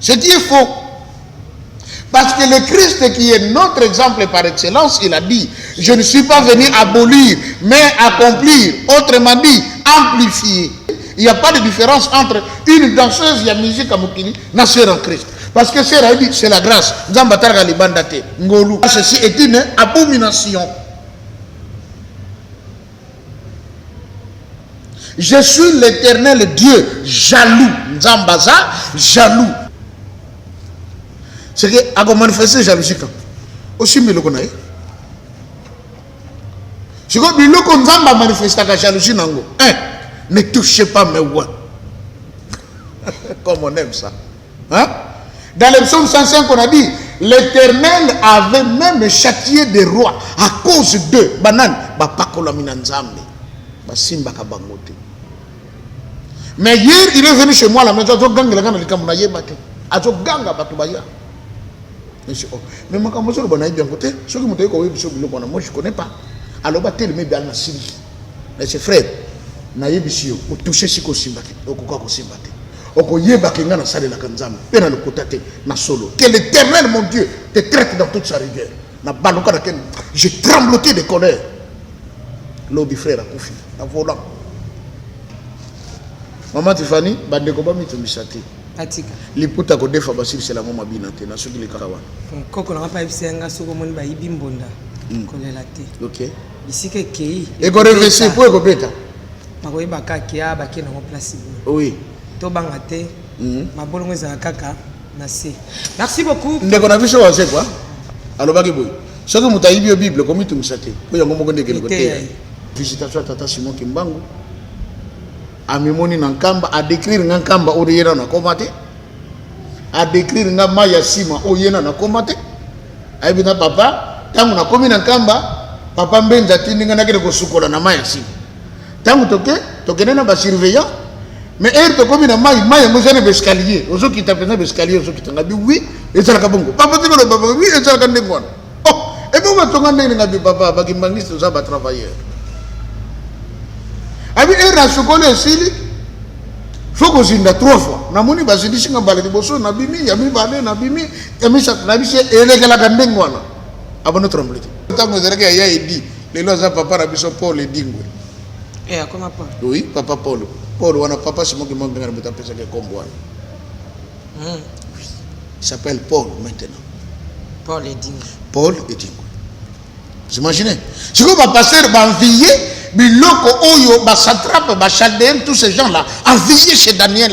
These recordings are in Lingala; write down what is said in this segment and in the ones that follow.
Ce qui est faux. Parce que le Christ qui est notre exemple par excellence, il a dit, je ne suis pas venu abolir, mais accomplir. Autrement dit, amplifier. Il n'y a pas de différence entre une danseuse et la musique à Mokili, na sœur en Christ. Parce que c'est la grâce. Ceci est une abomination. Je suis l'Éternel Dieu, jaloux. Nzambaza, jaloux. C'est que a manifesté jalousie quand aussi mais le connaît. C'est que le Nzamba manifeste la jalousie nango. Ne touchez pas mes voix. Comme on aime ça. Hein? Dans le psaume 105, on a dit l'Éternel avait même châtié des rois à cause d'eux. Banan, bapakola minanzambe, basimba kabangote. Mais hier, il est venu chez moi à la maison, il a dit mais moi, moi, je ne connais pas. Alors, je vais te mais c'est frère, je touché si que l'Éternel, mon Dieu, te traite dans toute sa rigueur. J'ai trembloté de colère. L'obi frère a confié. En volant. Maman Tiffany, bandeko ba mitumisate. Atika. Liputa ko defa basili c'est la maman binate na soki likawa. Koko na pa ibisenga soko moni ba ibi mbonda. Kolela te. OK. Bisike kei. Et ko reverser pour ko beta. Makoyi bakakia ba kena mo place. Oui. To banga te. Mabolongo ezala kaka na se. Merci beaucoup. Ndeko na biso wa c'est quoi? Alobaki boy. Soki mutayibi yo Bible ko mitumisate. Ko yango moko ndeke ko te. Visitation à Tata Simon Kimbangu. Amimoni Nankamba a décrire Nankamba Oriena na komate. A décrire Maya Sima Oyena na komate. Aibina papa, tangu na komi Nankamba, papa mbenza tindinga na kile kosukola na Maya Sima. Tangu toke na ba surveillant, mais to komi na Maya ngozana bescalier. Ozo kita pena bescalier ozo kita ngabi oui, ezala kabongo. Papa tiko le papa oui, ezala kandengwana. Oh, et bon ba tonga ndenge ngabi papa ba kimbangiste za ba travailleur. Abi era sokole sili foko zinda 3 fois namoni bazindi singa bale liboso na bimi ya mi bale na bimi ya mi sa na bise elekela kandengwana abono tromblete tango zereke ya idi lelo za papa na biso Paul Edingwe akoma pa oui papa Paul wana papa Simon qui monte ngana buta pesa ke kombo wana il s'appelle Paul maintenant Paul Edingwe Imaginez si vous va passer ba envier biloko oyo ba satrape ba chaldéen tous ces gens là enviés chez Daniel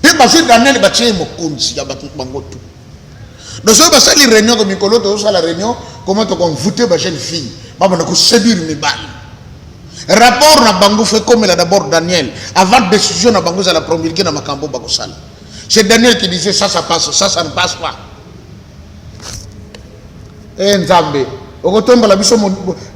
et ba chez Daniel ba tché mokonzi ya batu bangoto donc ça ba sali réunion comme mikolo to ça la réunion comment to convoiter ba jeune fille ba na ko séduire mi bal rapport na bango fait comme là d'abord Daniel avant décision na bango za la promulguer na makambo ba ko sala c'est Daniel qui disait ça passe ça ne passe pas Nzambe okotomba la biso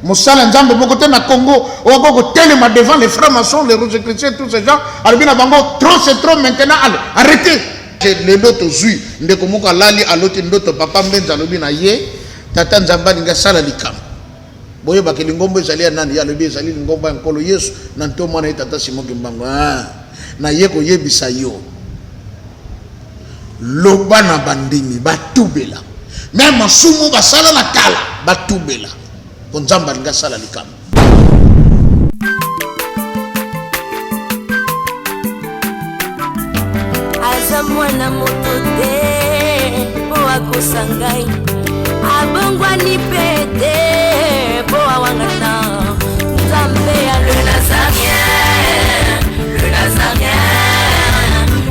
mosala Nzambe bokote na Congo okoko telema devant les francs-maçons les rouges chrétiens tous ces gens albina bango trop c'est trop maintenant allez arrêtez les loto zui ndeko moko lali aloti ndoto papa mbenza lobi na ye tata Nzamba linga sala likam boye bakeli ngombo ezali nani ya lobi ezali ngombo nkolo Yesu na nto mwana tata Simon Kimbangu na ye ko yebisa yo loba na bandimi batubela même sumu basala la kala batubela ponzamba linga sala likama aza mwana moto te po akosangai abongwani pete po awangata nzambe ya le Nazarien le Nazarien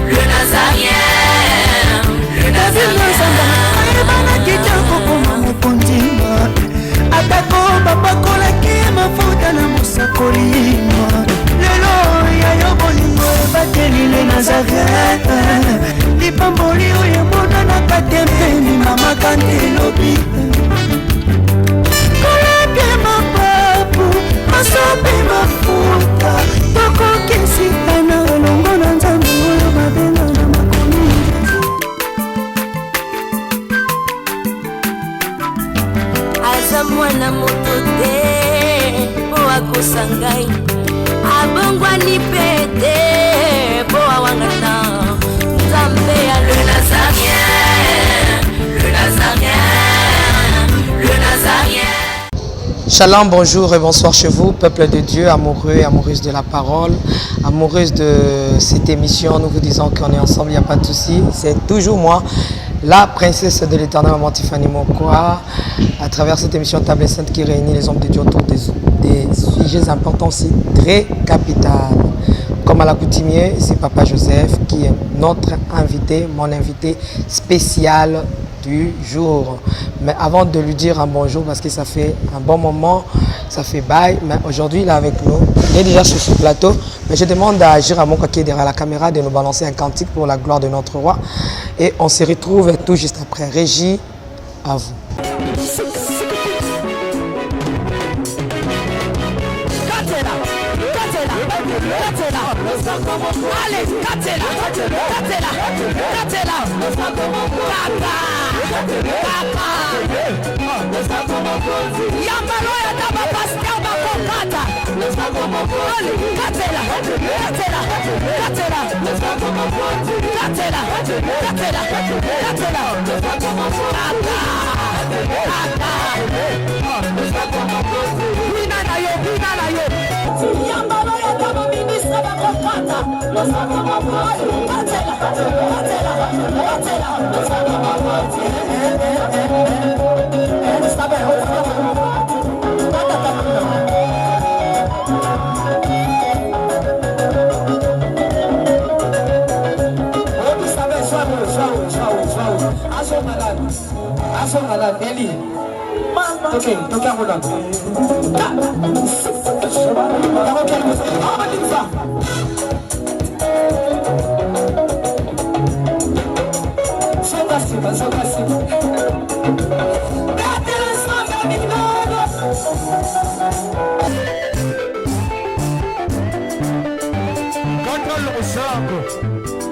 le Nazarien le Nazarien atako bapakolaki mafuta na mosakolima lelo ya yo bolingo bateli le Nazareth lipamboli oyo emonanaka te mpeni mama kante lobi koleke mapapu masope mafuta tokokisika na elongo na Nzambe oyo babenga na makomi aza mwana moto te po akosangai abongwani pete po awangata Shalom, bonjour et bonsoir chez vous, peuple de Dieu, amoureux et amoureuses de la parole, amoureuses de cette émission. Nous vous disons qu'on est ensemble, il n'y a pas de souci. C'est toujours moi, la princesse de l'éternel, maman Tiffany Mokoa, à travers cette émission Table Sainte qui réunit les hommes de Dieu autour des sujets importants aussi très capitales. Comme à l'accoutumée, c'est Papa Joseph qui est notre invité, mon invité spécial du jour. Mais avant de lui dire un bonjour, parce que ça fait un bon moment, ça fait bail, mais aujourd'hui il est avec nous, il est déjà sur ce plateau, mais je demande à Giramon qui est derrière la caméra de nous balancer un cantique pour la gloire de notre roi et on se retrouve tout juste après. Régie, à vous. Allez, Katela, Yambaloya daba pasteur bakokata.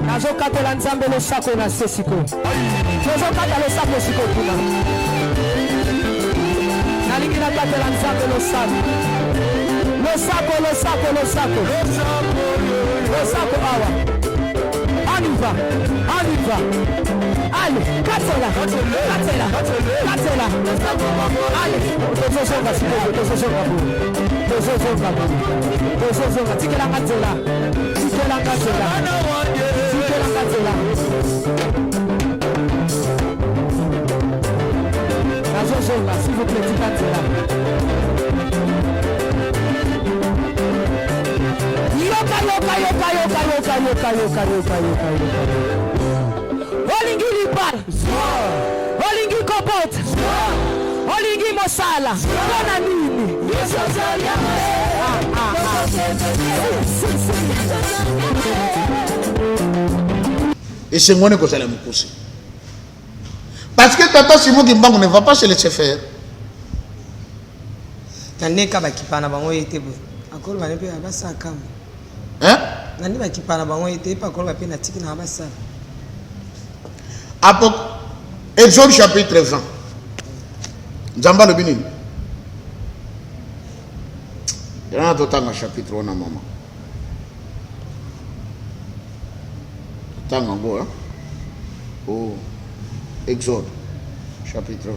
Nazokatela nzambe losako na sesiko. Nazokatela losako siko kuna. Nalingi nakatela nzambe losako. Losako awa. Aniva. Allez, katela. Allez, tozosonga siko, tozosonga. Tikela katela. S'il vous plaît, Olingi lipara, olingi kopota, olingi mosala, kona nini? Et c'est moi qui allons me pousser. Parce que Tata Simon Kimbangu ne va pas se laisser faire. Hein? Exode chapitre 20. Nzamba le bini. Il y a un chapitre 1 maman. Tango, hein? Oh, Exode, chapitre 20.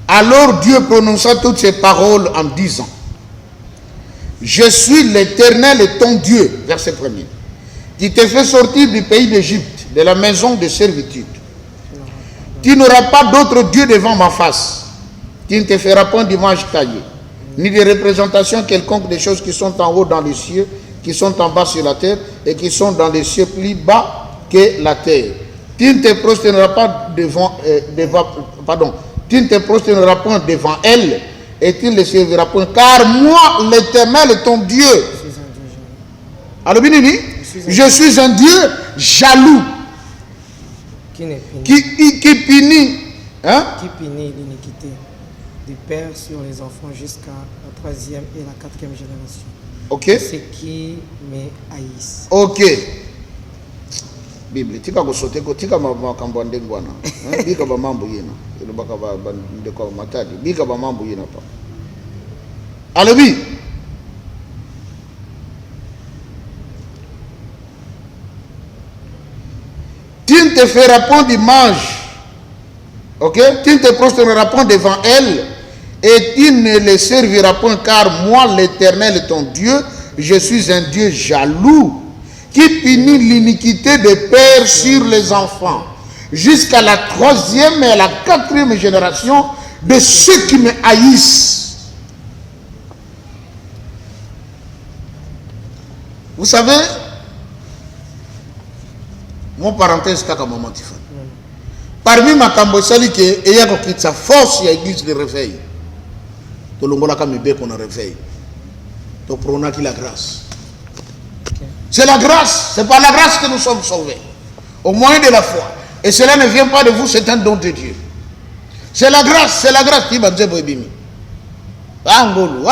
Alors Dieu prononça toutes ces paroles en disant: Je suis l'Éternel et ton Dieu, verset 1er, qui te fait sortir du pays d'Égypte, de la maison de servitude. Tu n'auras pas d'autre Dieu devant ma face. Tu ne te feras point d'image taillée, ni de représentation quelconque des choses qui sont en haut dans les cieux, qui sont en bas sur la terre, et qui sont dans les cieux plus bas que la terre. Tu ne te prosterneras pas tu ne te prosterneras point devant elle, et tu ne les serviras point, car moi, l'Éternel est ton Dieu. Alors, je suis un Dieu jaloux, qui punit, hein? Qui punit l'iniquité du père sur les enfants jusqu'à la 3e et la 4e génération. Ok. Ceux qui me haïssent. Ok. Bible, tika kusote ko tika makambo ndengwana. Bika ba mambo yena. Ilo baka ba ndeko matadi. Bika ba mambo yena pa. Alobi. Tu ne te feras point d'image Ok? Tu ne te prosterneras point devant elle et tu ne les serviras point, car moi, l'Éternel, ton Dieu, je suis un Dieu jaloux qui punit l'iniquité des pères sur les enfants jusqu'à la 3e et à la 4e génération de ceux qui me haïssent. Vous savez, mon parenthèse, c'est comme maman Tiffany. Parmi ma cambosali qui est sa force, il y a l'église de réveil. Tout le monde a qu'on a réveil. Donc, prenons qui la grâce. C'est la grâce, c'est par la grâce que nous sommes sauvés. Au moyen de la foi. Et cela ne vient pas de vous, c'est un don de Dieu. C'est la grâce qui va dire Boébimi. Angolou.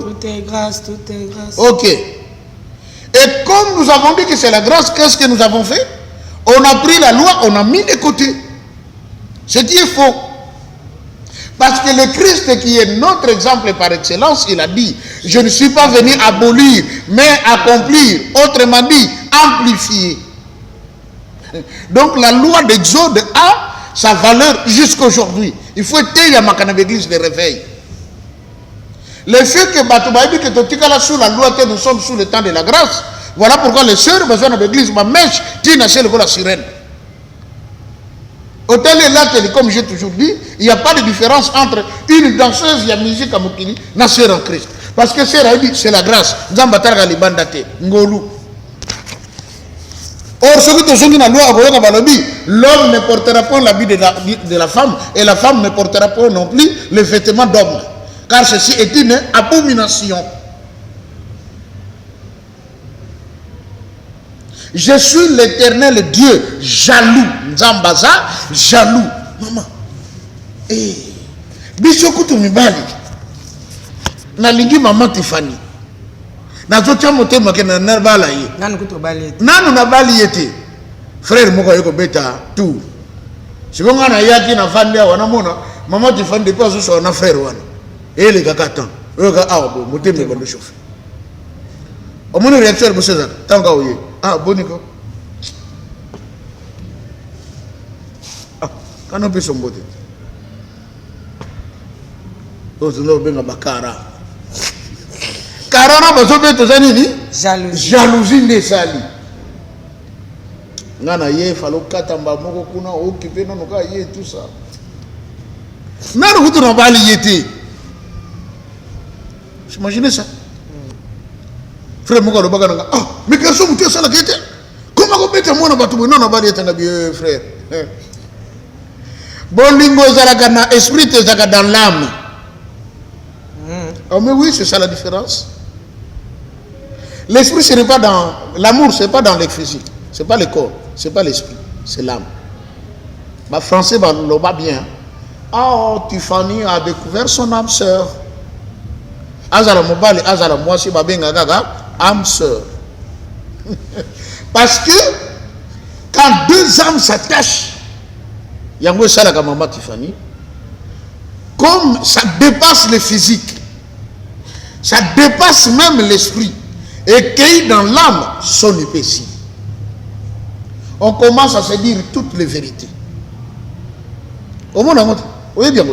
Tout est grâce, tout est grâce. Ok. Et comme nous avons dit que c'est la grâce, qu'est-ce que nous avons fait? On a pris la loi, on a mis de côté. Ce qui est faux. Parce que le Christ qui est notre exemple par excellence, il a dit, je ne suis pas venu abolir, mais accomplir. Autrement dit, amplifier. Donc la loi d'Exode a sa valeur jusqu'aujourd'hui. Il faut être à ma l'église de réveil. Le fait que Batoubaïbi que Totikala sous la loi, que nous sommes sous le temps de la grâce, voilà pourquoi les sœurs ont besoin de l'église, ma mèche, tina c'est la sirène. Hôtel et là, comme j'ai toujours dit, il n'y a pas de différence entre une danseuse et la musique à Moukini, na sœur en Christ. Parce que c'est la grâce. Zambatara libandate, ngolou. Or, ce que tu as dit dans la loi, l'homme ne portera pas l'habit de la femme et la femme ne portera pas non plus le vêtement d'homme. Car ceci est une abomination. Je suis l'Éternel Dieu, jaloux. Nzambaza, jaloux. Maman. Eh. Bishokutu mibali. Nalingi maman Tiffany. Nazotia motema ke na nabala ye. Nanu kuto bali. Nanu na bali yete. Frère moko yeko beta tout. Sibonga na yaki na fandia wana mona maman Tiffany depuis azo na frère wana. Ele kakatan. Oka abo motema ko ndo chauffe. Omoni réacteur boseza tanga oye. Ah boniko. Ah kana peso mbote. Ozo benga bakara. Karana bazobe tozani ni jalousie ndesali. Ngana ye falo katamba moko kuna occupé non ka ye tout ça. Nanu kutu na bali yete. Imaginez ça. Frère moko lo bagana ah mais que so mutu sala kete. Comment ko beta mona batu non na bali yete ngabi frère. Bolingo zalaka na esprit zalaka dans l'âme. Oh mais oui, c'est ça la différence. L'esprit, ce n'est pas dans... L'amour, ce n'est pas dans le physique. Ce n'est pas le corps. Ce n'est pas l'esprit. C'est l'âme. Ma français va bien. Oh, Tiffany a découvert son âme sœur. Azala Mobali, Azala Mwasi, Babenga Gaga, âme sœur. Parce que quand deux âmes s'attachent, Yango Salaka Maman Tiffany, comme ça dépasse le physique, ça dépasse même l'esprit. Et cueille dans l'âme son épaissie. On commence à se dire toutes les vérités. Au monde, oui bien.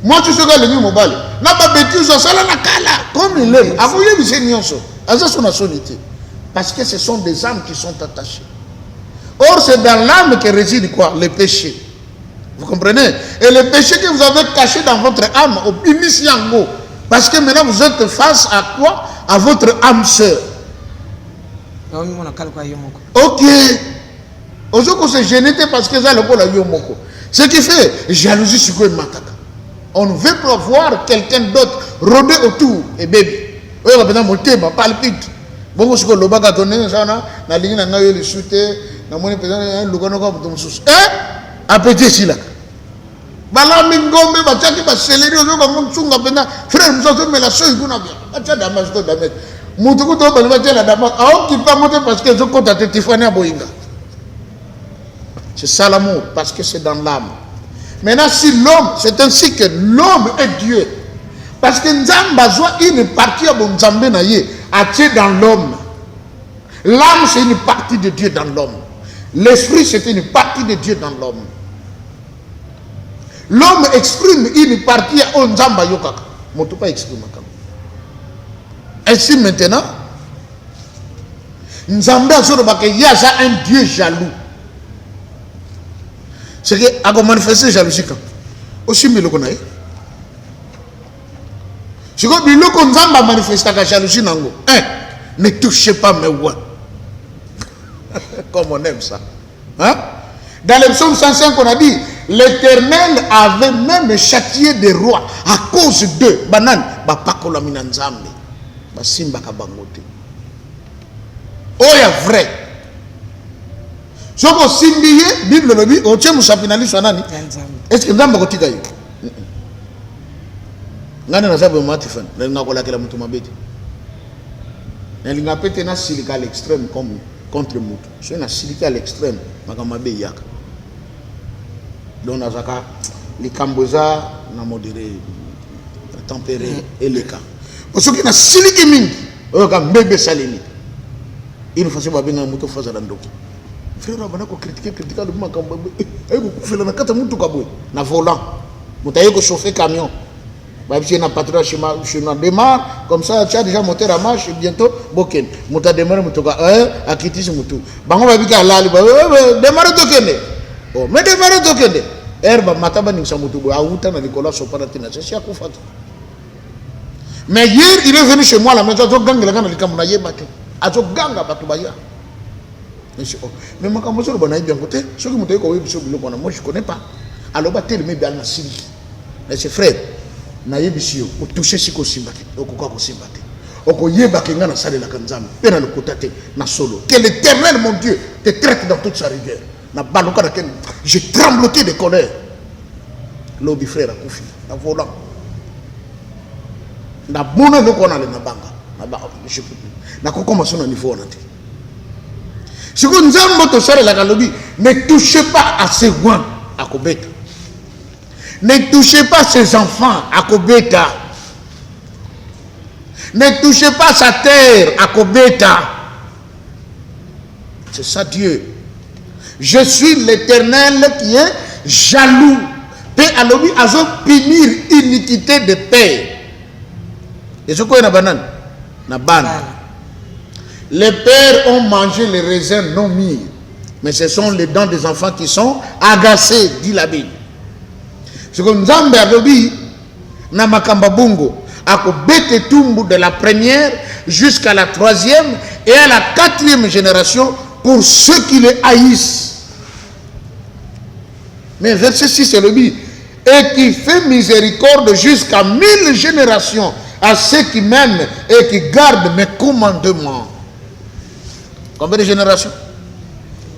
Moi, tu sais que le mieux mobile. N'a pas bêtise, ça la kala. Comme il aime. Avant, il y a son sonité. Parce que ce sont des âmes qui sont attachées. Or, c'est dans l'âme que réside quoi? Le péché. Vous comprenez? Et le péché que vous avez caché dans votre âme, au initiango. Parce que maintenant, vous êtes face à quoi? À votre âme sœur. Ok. Aujourd'hui, c'est gêné parce que ça le la yomoko. Ce qui fait jalousie sur quoi mataka. On ne veut pas voir quelqu'un d'autre rôder autour et bébé. Oui, on va mon thème, palpite. Bon, je le baga donné ça na ligne na ngayo le shooter na moni peut-être le gono comme ton sous. Appétit si là. Bala mingombe bachaki ba céleri ozo ba munchunga pena frère mzozo me la soyi kuna bien acha damas to damet mutu ko to ba la damas a qui pas monter parce que je compte à Tiffany à Boinga. C'est ça l'amour parce que c'est dans l'âme. Maintenant si l'homme c'est ainsi que l'homme est Dieu parce que nzamba zwa une partie à bon nzambe na ye attié dans l'homme. L'âme c'est une partie de Dieu dans l'homme. L'esprit c'est une partie de Dieu dans l'homme. l'homme exprime une partie à Nzamba Yokaka. Mon tout pas exprime. Ainsi maintenant, Nzamba il y a un Dieu jaloux. C'est que a manifesté jalousie quand aussi mais le connaît. C'est que le Nzamba manifeste la jalousie nango. Ne touchez pas mes voix. Comme on aime ça. Hein? Dans le psaume 105, on a dit l'Éternel avait même châtié des rois à cause d'eux. Banan, bapakola minanzambe, basimba kabangote. Oh, ya vrai. Soko simbiye, Bible le dit, oche musapinali swanani. Est-ce que nzamba kotika yo? Ngane na sabe matifan, na ngakola kila mtu mabeti. Na linga pete na silika à l'extrême comme contre mutu. So na silika à l'extrême, makamabe yaka. Donc nazaka likamboza na modéré, na tempéré et les cas. Parce que na siliki mingi, oka mbebe salini. Il faut se babenga mutu faza la ndoko. Frère bana ko critiquer le makambo. Ayo ko fela na kata mutu kabwe na volant. Mutaye ko chauffer camion. Bah si na patrouille chez moi démarre comme ça tu as déjà moteur à marche et bientôt boken. Muta démarre mutoka a quitter ce mutu. Bango ba bika lali ba démarre tokende. Oh mais démarre tokende. Herba mataba ni samutu bo auta na likola sopana tina c'est à kufatu. Mais hier il est venu chez moi la maison zo ganga la kana likamuna yebate. Azo ganga batu baya. Mais makambo so bana bien côté, ce que mutu ko webi so biloko na moi je connais pas. Alors ba tel me bien na sili. Mais c'est frère na yebisio o toucher siko simbate okuka ko simbate oko yeba ke ngana sale la kanzam pe na lokota te na solo que l'Éternel mon Dieu te traite dans toute sa rigueur na baloka na ken je tremblotais de colère lobi frère akufi na volant na bona loko na le na banga na ba je peux na ko commencer na niveau na te siko nzambo to sale la kalobi ne touchez pas à ces loin à kobeta. Ne touchez pas ses enfants à Kobeta. Ne touchez pas sa terre à Kobeta. C'est ça Dieu. Je suis l'Éternel qui est jaloux. Paix à l'objet à punir iniquité de paix. Et ce qu'on a banane, na banane. Les pères ont mangé les raisins non mis, mais ce sont les dents des enfants qui sont agacés, dit la Bible. C'est comme Nzambe alobi na makamba bungo ako bete tumbu de la première jusqu'à la troisième et à la quatrième génération pour ceux qui le haïssent. Mais verset 6 c'est le dit et qui fait miséricorde jusqu'à 1000 générations à ceux qui m'aiment et qui gardent mes commandements. Combien de générations?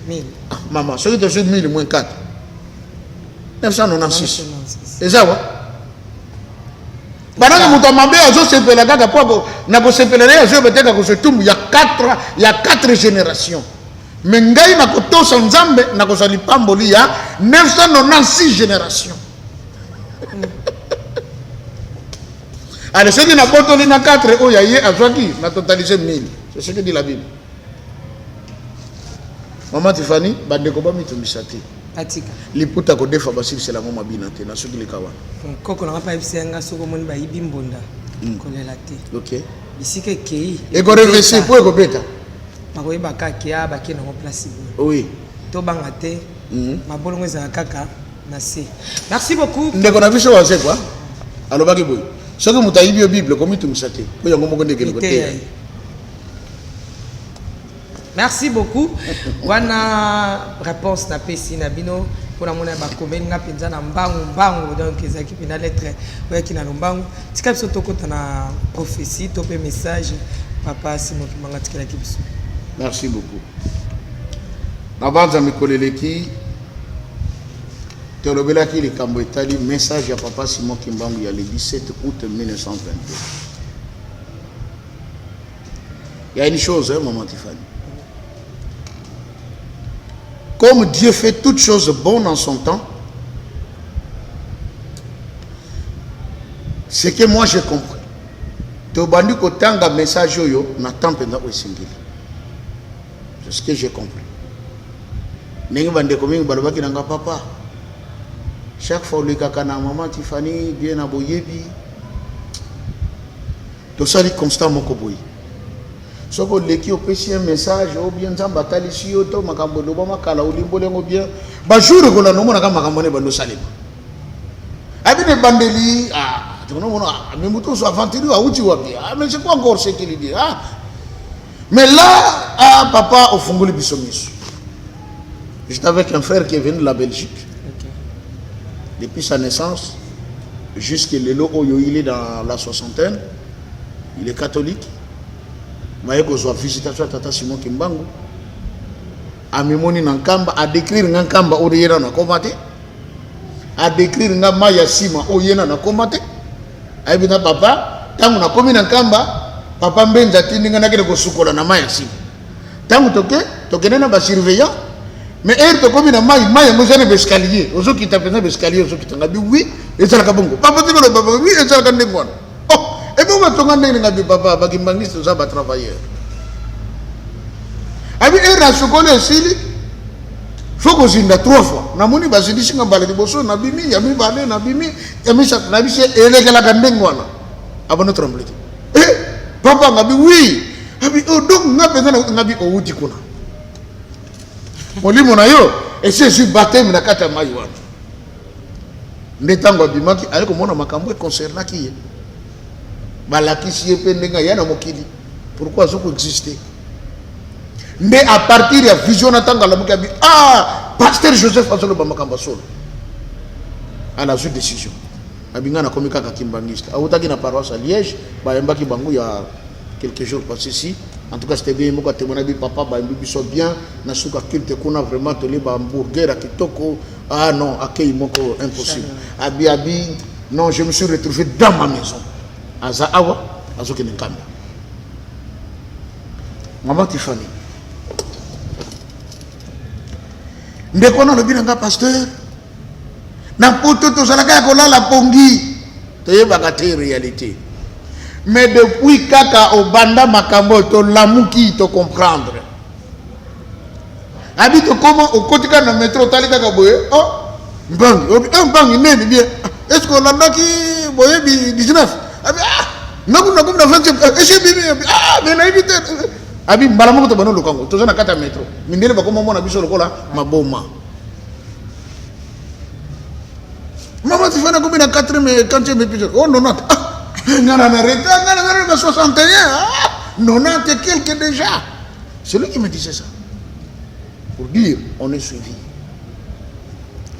1000. Ah, maman, ceux qui te sont 1000 moins 4. 996. C'est ça, ouais. Banana mutamambe azo sepela kaka poko na ko sepela ne azo beteka ko setumbu ya 4 générations. Mais ngai na ko tosa nzambe na ko sali pamboli ya 996 générations. Allez, ceux qui n'a pas tenu na 4 o ya ye azwaki na totaliser 1000. C'est ce que dit la Bible. Maman Tiffany bande ko ba mitumisati. Atika. Liputa ko defa basili c'est la mama binate na soki likawa. Koko na pa bisenga soko moni ba ibimbonda. Kolela te. OK. Bisike kei. Et ko reverser pour ko beta. Makoyi bakakia bakena ko place. Oui. To banga te. Mabolongo za kaka na se. Merci beaucoup. Ndeko na biso wa quoi? Alors baki boy. Soki mutayibi Bible ko mitumisate. Ko yango moko ndeke ko te. Merci beaucoup. Wana réponse na pesi na bino pour la mona ba komenga penza na mbangu donc ezaki pina lettre oyaki na lombangu tika biso tokota na prophétie to pe message papa Simon Kimanga tikela kibiso. Merci beaucoup. Na banza mikoleleki tolobelaki likambo etali message ya papa Simon Kimbangu ya le 17 août 1922. Il y a une chose, maman Tiffany. Comme Dieu fait toutes choses bonnes en son temps, ce que moi j'ai compris. Tobandi ko tanga message yo na temple na osingili. C'est ce que j'ai compris. Nengi bande ko mingi balobaki nanga papa. chaque fois le kakana maman Tiffany bien à boyebi tout ça dit constant mon koboy so ko leki opesi un message ou bien nzamba talisi yo to makambo do ba makala olimbo lengo bien ba jour ko la no mona ka makambo ne bando salima abi ne bandeli tu no mona mais muto so aventure a uti wapi mais c'est quoi encore ce qu'il dit mais là papa au fungoli bisomiso j'étais avec un frère qui est venu de la Belgique. Depuis sa naissance, jusqu'à l'élo où il est dans la soixantaine, il est catholique. Il a visité Tata Simon Kimbangu. A mémoni Nankamba, a décrire Nankamba où il est dans combatté. A décrire Namaya Sima où il est dans combatté. A dit papa, tant qu'on a commis Nankamba, papa Mbenza Tindinga n'a pas de soukola Namaya Sima. Tant que tu as surveillant. Mais elle te comme une maille, moi j'ai un escalier. Aux autres qui t'appellent un escalier, aux autres qui t'ont dit oui, et ça la kabongo. Papa dit papa oui, et ça la kabongo. Oh, et puis on va t'engager papa, parce qu'il manque ça va travailler. Abi elle a chocolat aussi. Faut qu'on s'y trois fois. Na moni basi dit singa balé de bosso, na bimi, yami balé, na bimi, yami ça, na bisi elle est la kabongo là. Avant de trembler. Eh, papa ngabi oui. Abi oh donc ngabi oh uti kuna. Molimo na yo ese su baptême na kata mai wana ndetango bimaki aliko mona makambo concernant qui balakisi yepe ndenga yana mokili pourquoi ça exister mais à partir de vision natanga la mukabi pasteur Joseph azolo ba makambo solo à la décision abinga na komika ka kimbangista awutaki na paroisse à Liège ba yambaki bangu ya quelques jours passés ici. En tout cas, c'était bien, moi, quand mon papa, il sont bien, na suka culte qu'on a vraiment tolé ba hamburger à kitoko. Ah non, accueil moko impossible. Abi, non, je me suis retrouvé dans ma maison. Aza awa, azoke nkamba. Maman Tiffany. Ndeko na lobi nga pasteur. Na poto to salaka ko la pongi. Toye bakate réalité. Mais depuis kaka au banda makambo to lamuki to comprendre. Habite comment au quotidien dans métro talika ka boye bang nene bien. Est-ce qu'on a qui boye 19 nakum na 20 est-ce bibi mais na éviter abi mbalamu to bano lokango to na kata métro mindele ba comment mona biso lokola maboma. Maman tu fais na combien na 4e épisode oh non non ngana na retard ngana na 61 90 quelques déjà. C'est lui qui me disait ça pour dire on est suivi,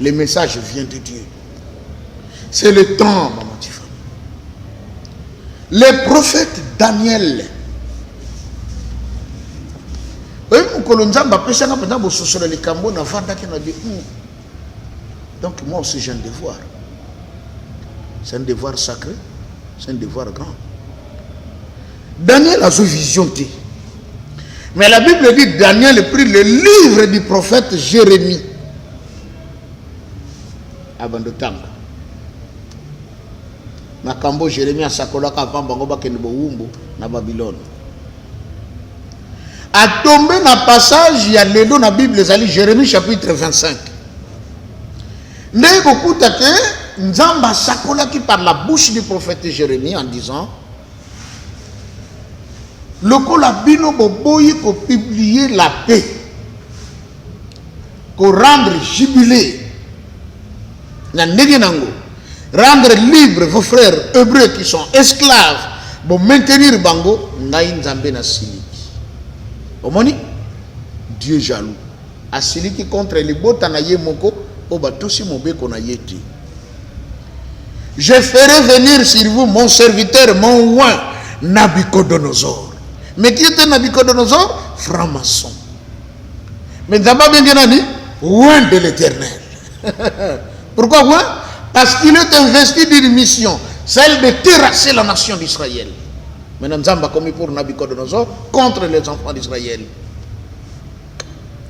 le message vient de Dieu, c'est le temps. Maman Tiffany, le prophète Daniel donc moi aussi j'ai un devoir, c'est un devoir sacré, c'est un devoir grand. Daniel a une vision. Mais la Bible dit Daniel prit le livre du prophète Jérémie. Avant de temps. Makambo Jérémie a sakolaka pambango bakende boumbo na Babylone. A tombé na passage il y a lelo na Bible zali Jérémie chapitre 25. Mais beaucoup que Nzamba sakolaki par la bouche du prophète Jérémie en disant le kolabino boboyi ko publier la paix, ko rendre jubilé, rendre libre vos frères hébreux qui sont esclaves, pour maintenir bango ngai nzambe na siliki. Omoni Dieu jaloux. A siliki contre les bota na ye moko o batosi mobeko na yeti. Je ferai venir sur vous mon serviteur, mon oint, Nabucodonosor. Mais qui était Nabucodonosor? Franc-maçon. Mais d'abord, bien dit, oint de l'Éternel. Pourquoi oint? Parce qu'il est investi d'une mission, celle de terrasser la nation d'Israël. Maintenant, nous avons commis pour Nabucodonosor contre les enfants d'Israël.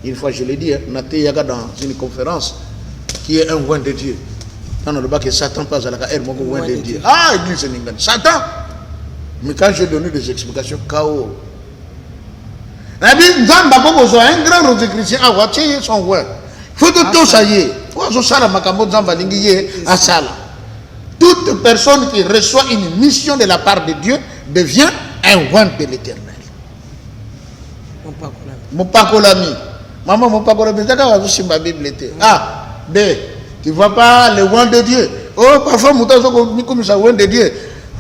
Une fois, je l'ai dit, Naté Yaga dans une conférence qui est un oint de Dieu. Dans le bac, Satan passe à la carrière, mon oint de Dieu. Ah, église Ningan. Satan! Mais quand j'ai donné des explications, KO. Il y a un grand rosicritien à Waché, son oint. Faut que tout ça y est. Toute personne qui reçoit une mission de la part de Dieu devient un roi de l'Éternel. Mon pakolami. Maman, mon pakolami, ma Bible. Ah, B, tu ne vois pas le roi de Dieu. Oh, parfois, mon temps, comme ça, roi de Dieu.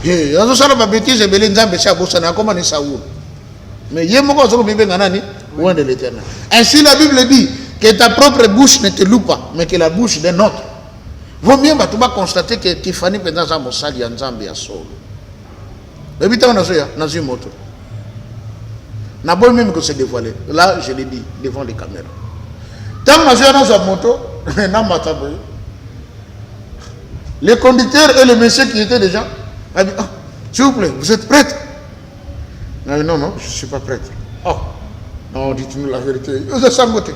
Mais ainsi la Bible dit que ta propre bouche ne te loue pas, mais que la bouche d'un autre. Vaut mieux tu vas constater que Tiffany pendant sa mosali en Zambie à solo. Le but on a une moto. N'a pas même que se dévoiler. Là, je l'ai dit devant les caméras. Tant que j'ai dans sa moto, le conducteur et le monsieur qui étaient déjà a dit, oh, s'il vous plaît, vous êtes prêtre? Non, non, je ne suis pas prêtre. Oh, non, dites-nous la vérité. Vous êtes sangoté.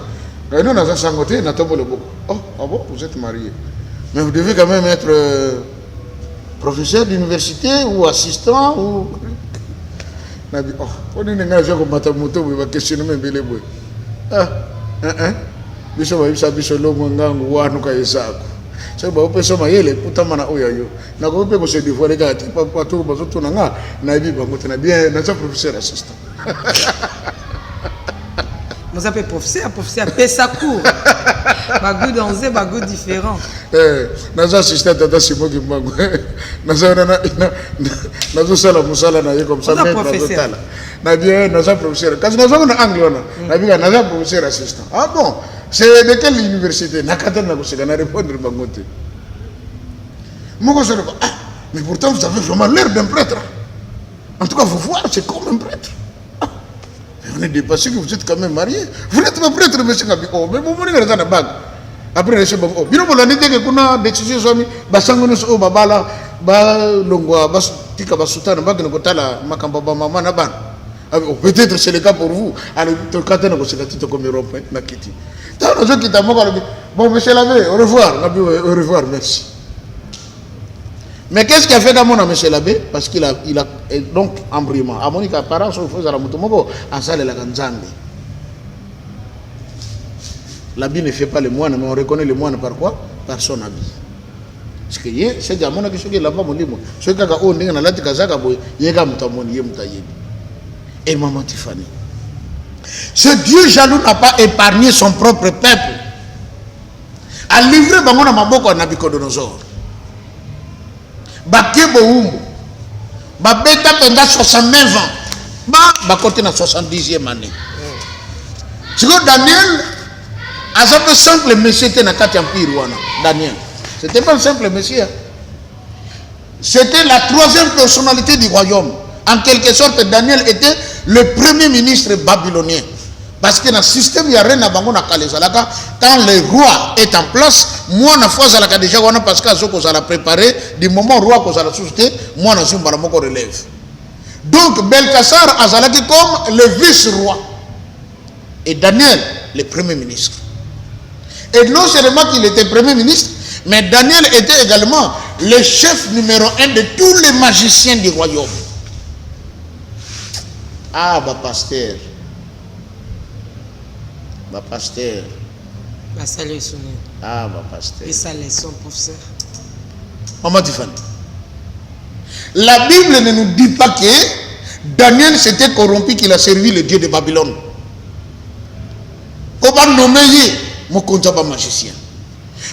Nous, nous avons sangoté, nous avons le beaucoup. Oh, ah bon, vous êtes marié. Mais vous devez quand même être professeur d'université ou assistant ou... On a dit, oh, on est un gars comme Matamoto, il va questionner même les bois. Ah, biso ba bisa biso lo mwangangu wanu ka Isaac. So ba opeso mayele putamana oyayo. Na ko pe ko se dévoiler ka ti pa to ba zo na nga na bi ba mutana bien na sa professeur assistant. Vous avez professeur pesa cours. Bagou danser, bagou différent. Na sa assistant tata Simo Kimbangu. Na sa na zo sala musala na comme ça mais professeur. Na bien na sa professeur. Quand na zo na anglais na bien na sa professeur assistant. Ah bon, c'est de quelle université? Na katana ko se na répondre bangote. Moko se ah, mais pourtant vous avez vraiment l'air d'un prêtre. En tout cas, vous voir, c'est comme un prêtre. On est dépassé que vous êtes quand même marié. Vous n'êtes pas prêtre, monsieur Gabi. Oh, mais vous mourrez dans la bague. Après, je sais pas. Oh, bien, on a dit que nous avons décidé que basango nous sommes babala, ba longwa, bas tika basutana, ba que nous kotala makamba ba mama na ban. Peut-être c'est le cas pour vous. Alors, tu quand on se quitte comme Europe, na kiti. Tant nous autres qui t'avons bon, monsieur l'abbé, au revoir, au revoir, merci. Mais qu'est-ce qu'il a fait dans mon monsieur l'abbé? Parce qu'il a donc embryement. À Monica, parents sont faux à la motomoko, en salle la Ganzambi. L'habit ne fait pas le moine, mais on reconnaît le moine par quoi? Par son habit. Parce que c'est déjà mon qui est là-bas, mon livre. Ce qui a dit que la Kazaka, il y a et maman Tiffany. Ce Dieu jaloux n'a pas épargné son propre peuple. A livré Bangon à Maboko à Nabucodonosor. Bakebo Umbo. Babeta pendant 69 ans. Ba côté na 70e année. C'est que Daniel a un simple monsieur était dans le empire Daniel. C'était pas un simple monsieur. C'était la troisième personnalité du royaume. En quelque sorte, Daniel était le premier ministre babylonien. Parce que dans le système, il n'y a rien à Bango Nakalezalaka. Quand le roi est en place, moi, na fois Zalaka déjà, parce que je l'ai préparé, du moment où le roi a la société, moi, je suis relève. Donc, Belkhassar a Zalaki comme le vice-roi. Et Daniel, le premier ministre. Et non seulement qu'il était premier ministre, mais Daniel était également le chef numéro 1 de tous les magiciens du royaume. Ah, bah, pasteur. Bah, pasteur. Bah, ça les sonne. Ah, bah, pasteur. Et ça les sonne, professeur. Maman Tiffany. La Bible ne nous dit pas que Daniel s'était corrompu, qu'il a servi le Dieu de Babylone. Comment nommer mon compte pas magicien.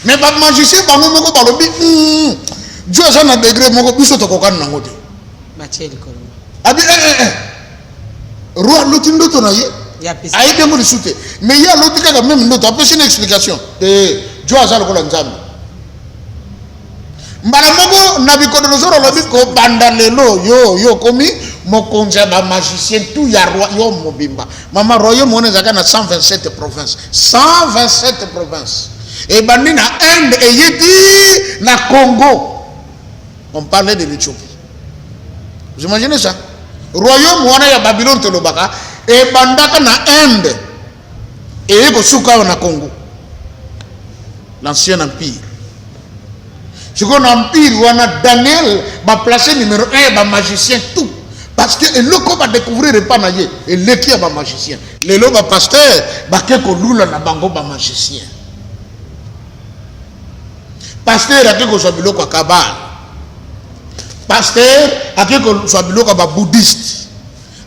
Mais pas magicien, pas mon mot par le but. Dieu a un degré, mon but sur ton cocan n'a pas. Mathieu le colon. Ah bien, roi l'autre ton aïe. Il y a des mots de soutien. Mais il y a l'autre qui a même une autre. Après, c'est une explication. Dieu a un colon d'âme. Mbalamogo Nabucodonosor a dit que bandalelo yo komi mon konja ba magicien tout ya roi yo mobimba. Maman royaume on est à 127 provinces. 127 provinces. Et bandi na Inde et yeti na Congo. On parlait de l'Éthiopie. Vous imaginez ça? Royaume on est à Babylone Telobaka et bandaka na Inde et yeko suka na Congo. L'ancien empire. Je crois l'empire où on a Daniel va placer numéro 1 va magicien tout parce que le co va découvrir pas naïe et le qui va magicien le lo va pasteur va quelque lula na bango va magicien pasteur ake kozwa biloko ya kabale, pasteur ake kozwa biloko ya babouddhiste,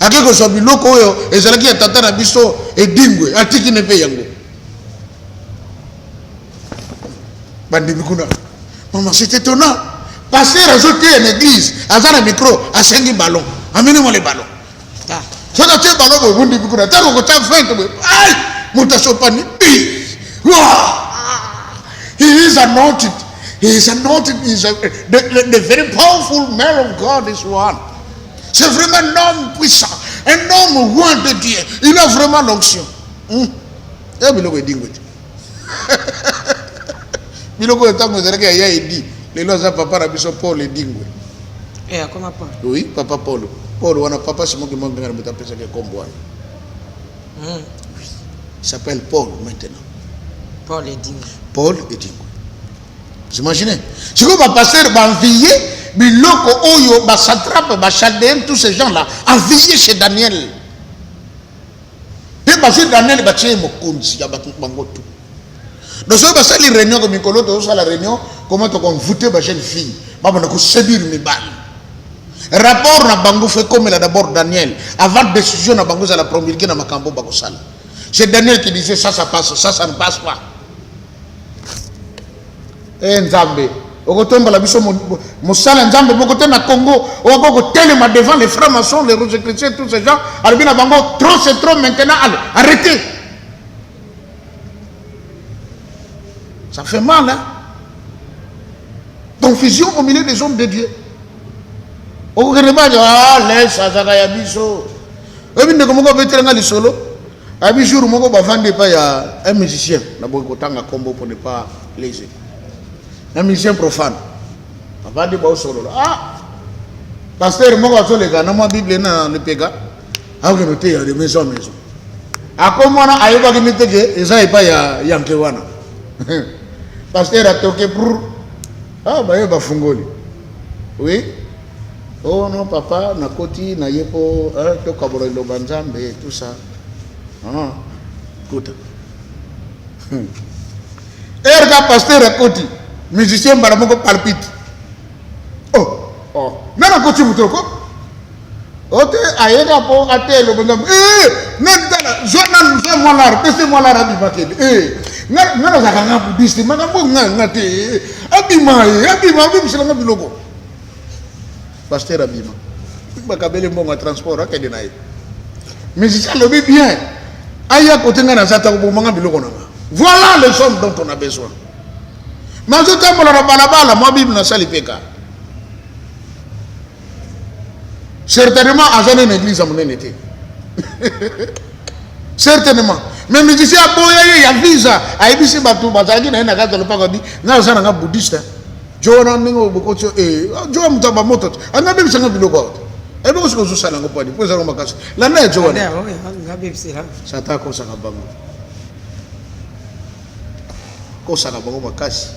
ake kozwa biloko oyo ezalaki ya tata na biso edingwe atiki ne mpe yango. Bandimi kuna maman, c'est étonnant. Pasteur azote en église aza na micro asengi ballon, amenez-moi les ballons. Soka tie ballon bo bundi bikuna tango ko ta fente bo ay mutasopani. He is anointed. He is anointed. He is the very powerful man of God is one. C'est vraiment un homme puissant, un homme loin de Dieu. Il a vraiment l'onction. Et biloko edingwe. Biloko tango zereka ya edi. Lelo za papa na biso Paul edingwe. Comment pas? Oui, papa Paul. Paul wana papa c'est moi qui manque de me taper ça que combo. Il s'appelle Paul maintenant. Paul edingwe. Paul edingwe. Vous imaginez? Si vous va passer envier biloko oyo ba satrape ba chaldéen tous ces gens là envier chez Daniel. Et parce que Daniel ba tché mokonzi ya bango tout. Donc ça va ça les réunions comme Mikolo to ça la réunion comment to convoiter ba jeune fille. Ba na ko séduire mes balles. Rapport na bango fait comme là d'abord Daniel avant décision na bango za la promulguer na makambo ba ko sala. C'est Daniel qui disait ça passe, ça ne passe pas. Et Nzambe okotomba la biso mosala Nzambe bokote na Congo okoko telema devant les francs-maçons, les rouges chrétiens, tous ces gens albina bango trop c'est trop maintenant, allez arrêtez. Ça fait mal, hein? Confusion au milieu des hommes de Dieu. Laisse ça ya biso. Et bien comme on va être dans solo. À un jour on va vendre pas ya un musicien na boy kotanga combo pour ne pas léser. Un musicien profane. Papa de ba solo. Ah. Pasteur moko azole kana ma Bible na le pega. A que noter ya de maison maison. A comme on a ayoba ki mitege eza pas ya yanke wana. Pasteur a toqué pour ah ba yo ba fungoli. Oui. Oh non papa na koti na yepo to kaboro lo banzambe tout ça. Ah. Écoute. Erga pasteur a koti musicien bala moko palpite. Oh. Nana koti mutoko. Ote ayega po atelo banzambe. Nentala jonan je molar, pese molar abi bakeli. Nana zakanga bouddhiste makambo ngate. Abima bisilanga biloko. Pasteur Abima. Bakabele mbonga transport akende naye. Mais si ça le veut bien. Aya côté ngana zata ko mbonga biloko nanga. Voilà les hommes dont on a besoin. Mais je t'aime la balabala, moi Bible na sali peka. Certainement à jamais une église à mon été. Certainement. Mais musicien a boyé ya visa, a ibisi batu bazaki na ina kata lopaka bi, na zana nga bouddhiste. Jona ningo bokocho jo mutaba moto. Anga bibi sanga biloko. E boko siko zo sala ngopani, po za makasi. La na jo wana. Nga bibi sila. Sata ko sanga bango. Ko sanga bango makasi.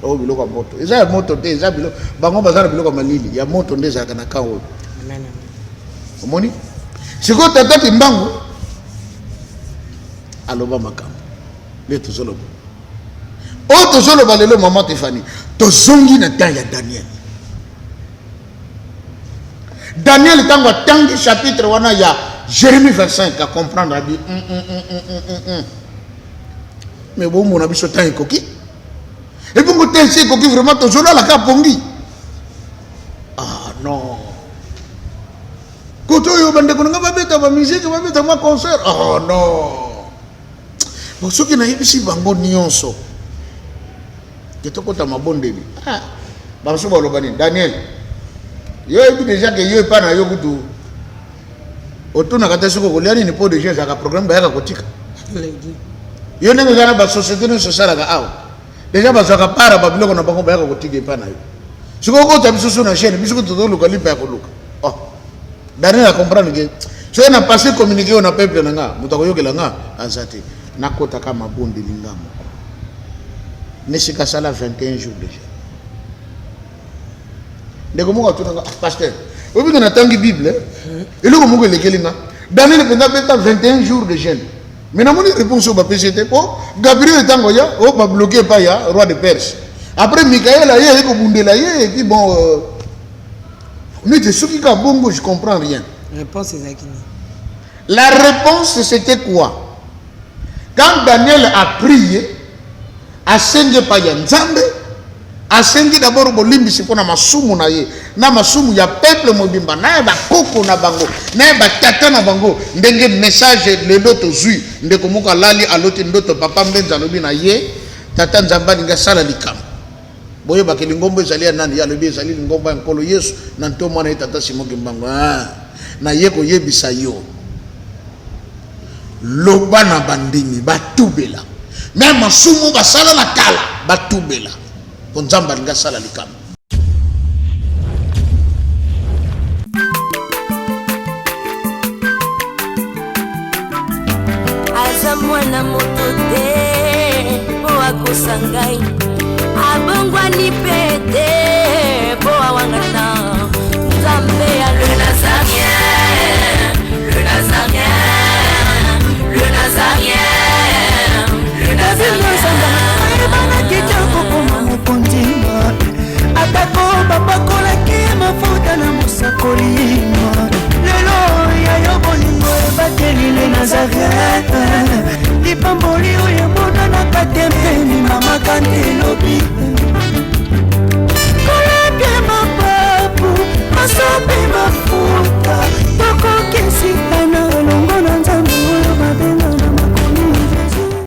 O biloko moto. Eza moto te, eza biloko. Bango bazana biloko malili, ya moto ndeza kana kawo. Amen. Omoni? Siko tata timbangu aloba makambo. Le tozoloba. Oh, tozoloba lelo maman Tiffany. Tozongi na temps ya Daniel. Daniel tango tangi chapitre wana ya Jérémie 25 à comprendre a dit mais bon mon abiso temps ekoki. Et puis on tel c'est koki vraiment tozoloba la ka pongi. Ah non. Koto yo bande ko nga babeta ba musique babeta ma concert. Oh non. Bon ce qui na yebisi bango nyonso. Ketoko ta mabondeli. Ah. Ba so ba lobani Daniel. Yo ebi déjà que yo pa na yo kutu. Otuna kata siko ko liani ni po déjà za ka programme ba ya kotika. Yo nengo zana ba société no sociale ka aw. Déjà ba za ka para ba biloko na bango ba ya kotika pa na yo. Siko ko ta biso na chaîne biso ko to luka lipa ya koluka. Oh. Daniel a comprendre que so na passé communiquer on a peuple nanga mutako yokela nga azati nakota kama bonde lingamo. Nesika sala 21 jours déjà. Ndeko mo katuna pasteur. Obi na tangi Bible. Eloko mo ko lekelinga. Daniel penda beta 21 jours de jeûne. Mais n'a pas réponse au PCT. Oh, Gabriel est en Goya, oh, va bloquer pas ya, roi de Perse. Après, Michael a eu Bundela et puis bon. Mais de ceux qui ont bongo, je comprends rien. Réponse c'est Zakini. La réponse c'était quoi? Quand Daniel a prié, a sengi pa ya Nzambe, a sengi d'abord bolimbi sipona masumu na ye, na masumu ya peuple mobimba, na ba koko na bango, na ba tata na bango, ndenge message le loto zui, ndeko muka lali aloti ndoto papa mbenza lobi na ye, tata Nzamba ninga sala likam. Boye ba ke lingombo ezali nani ya lobi ezali lingombo ya nkolo Yesu, na nto mwana tata Simoki Mbango. Na ye ko yebisa yo. Loba na bandimi batubela. Même masumu basala la kala batubela. Nzamba linga sala likam. Aza mwana moto te po akosangai abongwani pete po awangata Nzambe ya le Nazarien, le Nazarien, le Nazarien, le Nazarien. Ebana kitoko koma mokondima atako bapakolaki mafuta na mosakolima lelo yayo bolingo ebateli le Nazareth lipamboli oyo emonanaka te mpeni mama kandi elobi